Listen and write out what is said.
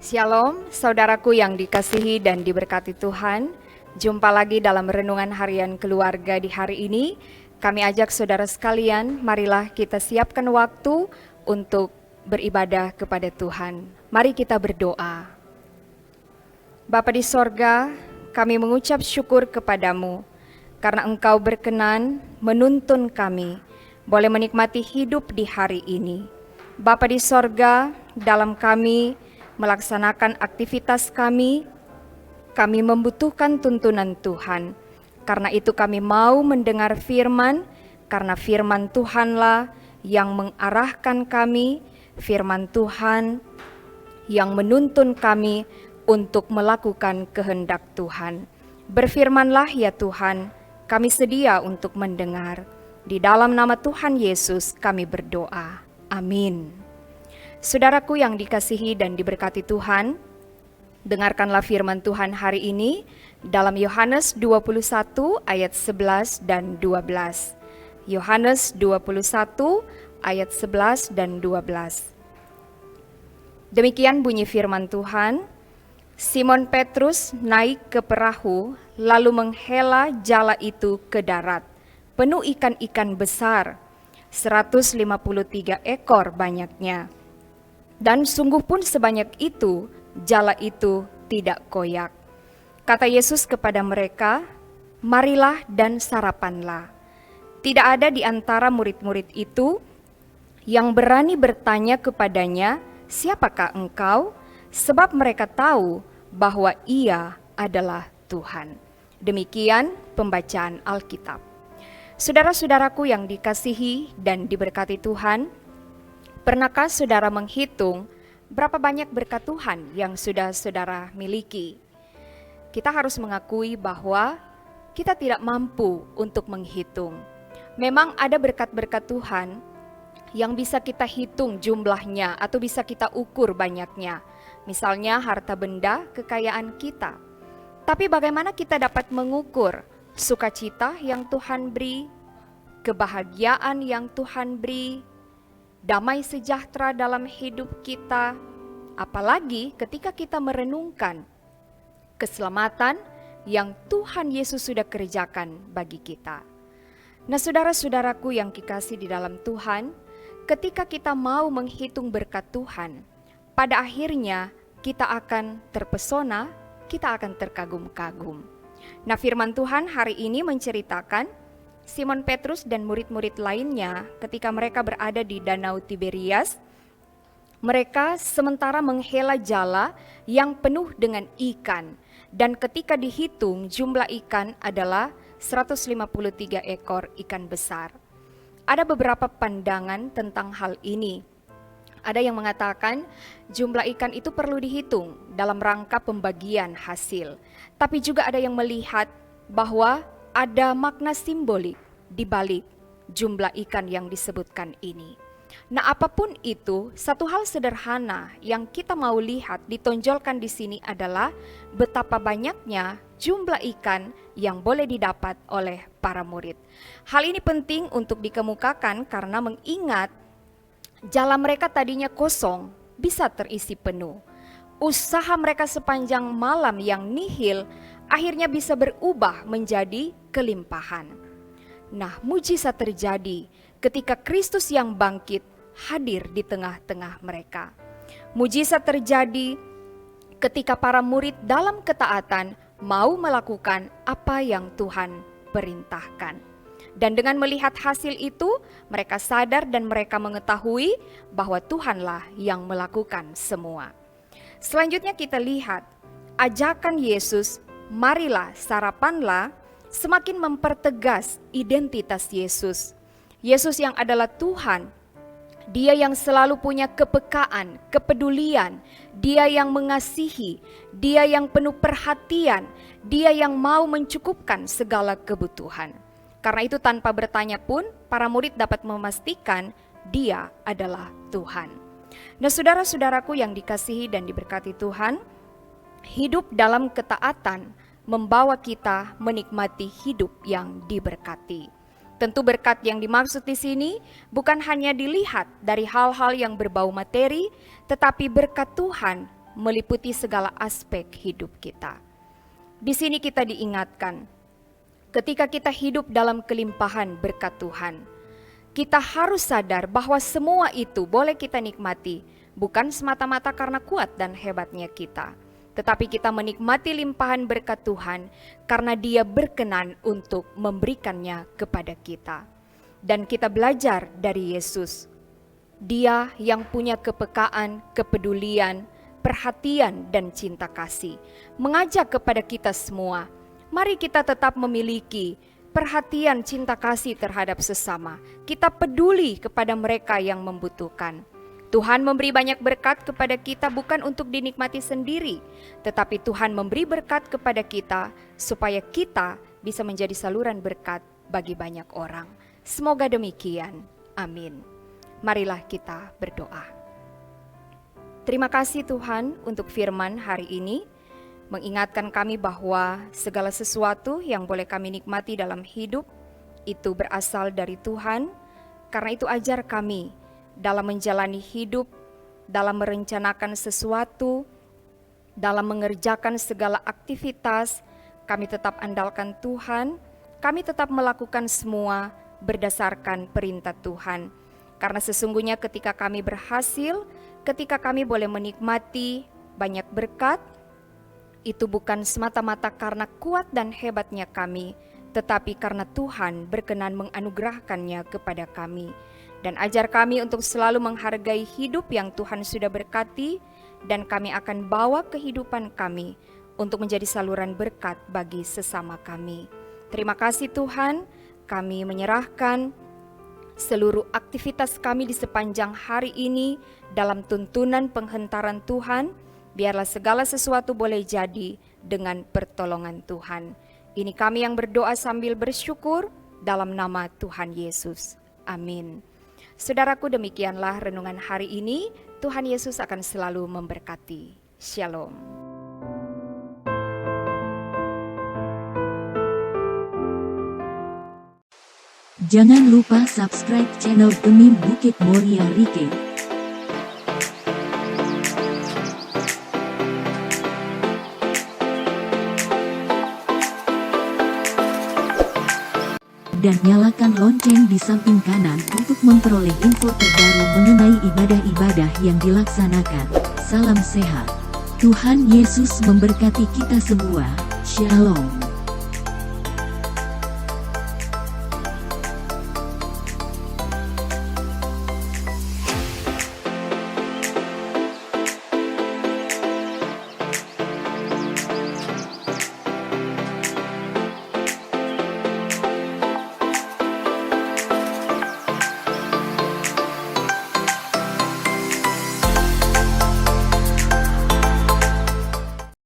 Shalom, saudaraku yang dikasihi dan diberkati Tuhan. Jumpa lagi dalam renungan harian keluarga di hari ini. Kami ajak saudara sekalian, marilah kita siapkan waktu untuk beribadah kepada Tuhan. Mari kita berdoa. Bapa di sorga, kami mengucap syukur kepadamu, karena Engkau berkenan menuntun kami, boleh menikmati hidup di hari ini. Bapa di sorga, dalam kami melaksanakan aktivitas kami membutuhkan tuntunan Tuhan. Karena itu kami mau mendengar firman, karena firman Tuhanlah yang mengarahkan kami, firman Tuhan yang menuntun kami untuk melakukan kehendak Tuhan. Berfirmanlah ya Tuhan, kami sedia untuk mendengar. Di dalam nama Tuhan Yesus kami berdoa. Amin. Saudaraku yang dikasihi dan diberkati Tuhan, dengarkanlah firman Tuhan hari ini dalam Yohanes 21 ayat 11 dan 12. Yohanes 21 ayat 11 dan 12. Demikian bunyi firman Tuhan. Simon Petrus naik ke perahu lalu menghela jala itu ke darat, penuh ikan-ikan besar, 153 ekor banyaknya. Dan sungguh pun sebanyak itu, jala itu tidak koyak. Kata Yesus kepada mereka, marilah dan sarapanlah. Tidak ada di antara murid-murid itu yang berani bertanya kepadanya, siapakah engkau? Sebab mereka tahu bahwa ia adalah Tuhan. Demikian pembacaan Alkitab. Saudara-saudaraku yang dikasihi dan diberkati Tuhan, pernahkah saudara menghitung berapa banyak berkat Tuhan yang sudah saudara miliki? Kita harus mengakui bahwa kita tidak mampu untuk menghitung. Memang ada berkat-berkat Tuhan yang bisa kita hitung jumlahnya atau bisa kita ukur banyaknya. Misalnya harta benda, kekayaan kita. Tapi bagaimana kita dapat mengukur sukacita yang Tuhan beri, kebahagiaan yang Tuhan beri, damai sejahtera dalam hidup kita, apalagi ketika kita merenungkan keselamatan yang Tuhan Yesus sudah kerjakan bagi kita. Nah, saudara-saudaraku yang kekasih di dalam Tuhan, ketika kita mau menghitung berkat Tuhan, pada akhirnya kita akan terpesona, kita akan terkagum-kagum. Nah, firman Tuhan hari ini menceritakan Simon Petrus dan murid-murid lainnya ketika mereka berada di Danau Tiberias, mereka sementara menghela jala yang penuh dengan ikan, dan ketika dihitung jumlah ikan adalah 153 ekor ikan besar. Ada beberapa pandangan tentang hal ini. Ada yang mengatakan jumlah ikan itu perlu dihitung dalam rangka pembagian hasil, tapi juga ada yang melihat bahwa ada makna simbolik di balik jumlah ikan yang disebutkan ini. Nah, apapun itu, satu hal sederhana yang kita mau lihat ditonjolkan di sini adalah betapa banyaknya jumlah ikan yang boleh didapat oleh para murid. Hal ini penting untuk dikemukakan karena mengingat jala mereka tadinya kosong bisa terisi penuh. Usaha mereka sepanjang malam yang nihil akhirnya bisa berubah menjadi kelimpahan. Nah, mujizat terjadi ketika Kristus yang bangkit hadir di tengah-tengah mereka. Mujizat terjadi ketika para murid dalam ketaatan mau melakukan apa yang Tuhan perintahkan. Dan dengan melihat hasil itu, mereka sadar dan mereka mengetahui bahwa Tuhanlah yang melakukan semua. Selanjutnya kita lihat ajakan Yesus, marilah sarapanlah, semakin mempertegas identitas Yesus. Yesus yang adalah Tuhan, Dia yang selalu punya kepekaan, kepedulian, Dia yang mengasihi, Dia yang penuh perhatian, Dia yang mau mencukupkan segala kebutuhan. Karena itu tanpa bertanya pun, para murid dapat memastikan Dia adalah Tuhan. Nah, saudara-saudaraku yang dikasihi dan diberkati Tuhan, hidup dalam ketaatan membawa kita menikmati hidup yang diberkati. Tentu berkat yang dimaksud di sini bukan hanya dilihat dari hal-hal yang berbau materi, tetapi berkat Tuhan meliputi segala aspek hidup kita. Di sini kita diingatkan, ketika kita hidup dalam kelimpahan berkat Tuhan, kita harus sadar bahwa semua itu boleh kita nikmati, bukan semata-mata karena kuat dan hebatnya kita, tetapi kita menikmati limpahan berkat Tuhan karena Dia berkenan untuk memberikannya kepada kita. Dan kita belajar dari Yesus, Dia yang punya kepekaan, kepedulian, perhatian, dan cinta kasih, mengajak kepada kita semua, mari kita tetap memiliki perhatian cinta kasih terhadap sesama. Kita peduli kepada mereka yang membutuhkan. Tuhan memberi banyak berkat kepada kita bukan untuk dinikmati sendiri, tetapi Tuhan memberi berkat kepada kita supaya kita bisa menjadi saluran berkat bagi banyak orang. Semoga demikian. Amin. Marilah kita berdoa. Terima kasih Tuhan untuk firman hari ini, mengingatkan kami bahwa segala sesuatu yang boleh kami nikmati dalam hidup itu berasal dari Tuhan. Karena itu ajar kami dalam menjalani hidup, dalam merencanakan sesuatu, dalam mengerjakan segala aktivitas, kami tetap andalkan Tuhan, kami tetap melakukan semua berdasarkan perintah Tuhan. Karena sesungguhnya ketika kami berhasil, ketika kami boleh menikmati banyak berkat, itu bukan semata-mata karena kuat dan hebatnya kami, tetapi karena Tuhan berkenan menganugerahkannya kepada kami. Dan ajar kami untuk selalu menghargai hidup yang Tuhan sudah berkati, dan kami akan bawa kehidupan kami untuk menjadi saluran berkat bagi sesama kami. Terima kasih Tuhan, kami menyerahkan seluruh aktivitas kami di sepanjang hari ini dalam tuntunan penghentaran Tuhan. Biarlah segala sesuatu boleh jadi dengan pertolongan Tuhan. Ini kami yang berdoa sambil bersyukur dalam nama Tuhan Yesus. Amin. Saudaraku, demikianlah renungan hari ini. Tuhan Yesus akan selalu memberkati. Shalom. Jangan lupa subscribe channel Demi Bukit Moria Rike. Dan nyalakan lonceng di samping kanan untuk memperoleh info terbaru mengenai ibadah-ibadah yang dilaksanakan. Salam sehat. Tuhan Yesus memberkati kita semua. Shalom.